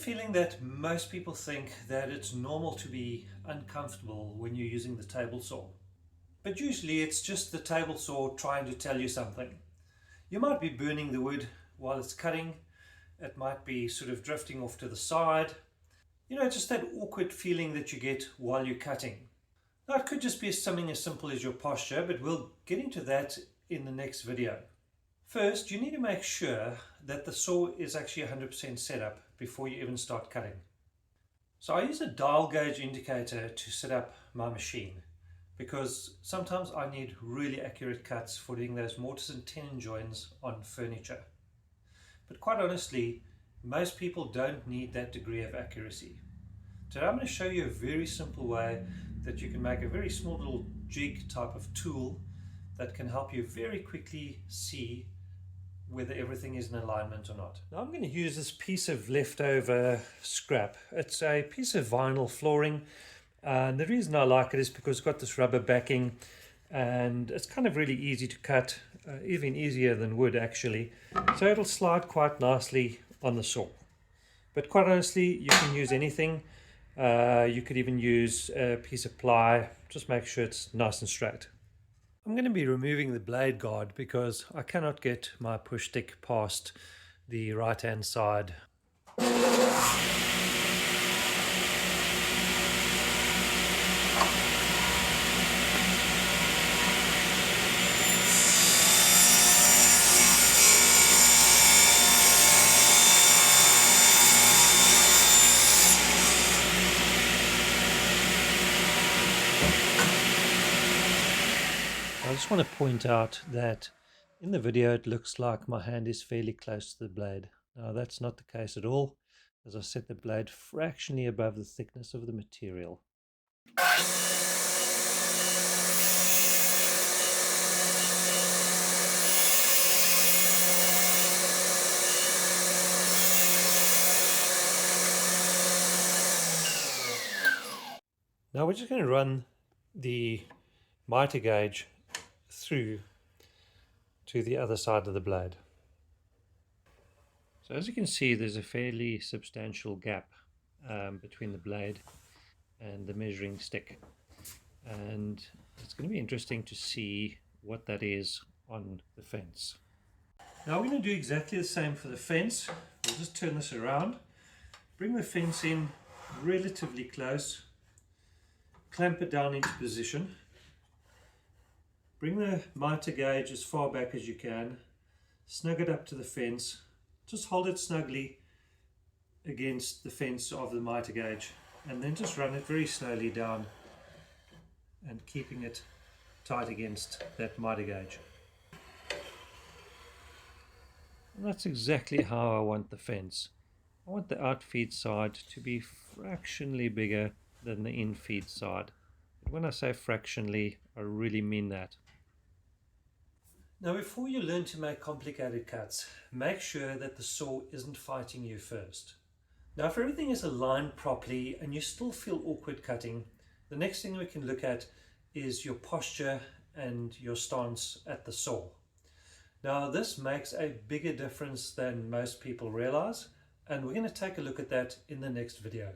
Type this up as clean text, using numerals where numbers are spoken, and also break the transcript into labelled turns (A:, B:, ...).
A: feeling that most people think that it's normal to be uncomfortable when you're using the table saw. But usually it's just the table saw trying to tell you something. You might be burning the wood while it's cutting. It might be sort of drifting off to the side. You know, just that awkward feeling that you get while you're cutting. Now it could just be something as simple as your posture, but we'll get into that in the next video. First, you need to make sure that the saw is actually 100% set up before you even start cutting. So I use a dial gauge indicator to set up my machine because sometimes I need really accurate cuts for doing those mortise and tenon joins on furniture. But quite honestly, most people don't need that degree of accuracy. Today I'm going to show you a very simple way that you can make a very small little jig type of tool that can help you very quickly see whether everything is in alignment or not. Now I'm going to use this piece of leftover scrap. It's a piece of vinyl flooring, and the reason I like it is because it's got this rubber backing and it's kind of really easy to cut, even easier than wood actually. So it'll slide quite nicely on the saw. But quite honestly, you can use anything. You could even use a piece of ply. Just make sure it's nice and straight. I'm going to be removing the blade guard because I cannot get my push stick past the right hand side. I just want to point out that in the video it looks like my hand is fairly close to the blade. Now that's not the case at all, as I set the blade fractionally above the thickness of the material. Now we're just going to run the miter gauge through to the other side of the blade. So as you can see, there's a fairly substantial gap between the blade and the measuring stick, and it's going to be interesting to see what that is on the fence. Now we're going to do exactly the same for the fence. We'll just turn this around, bring the fence in relatively close, clamp it down into position. Bring the miter gauge as far back as you can, snug it up to the fence, just hold it snugly against the fence of the miter gauge, and then just run it very slowly down and keeping it tight against that miter gauge. And that's exactly how I want the fence. I want the outfeed side to be fractionally bigger than the infeed side. But when I say fractionally, I really mean that. Now before you learn to make complicated cuts, make sure that the saw isn't fighting you first. Now if everything is aligned properly and you still feel awkward cutting, the next thing we can look at is your posture and your stance at the saw. Now this makes a bigger difference than most people realize, and we're going to take a look at that in the next video.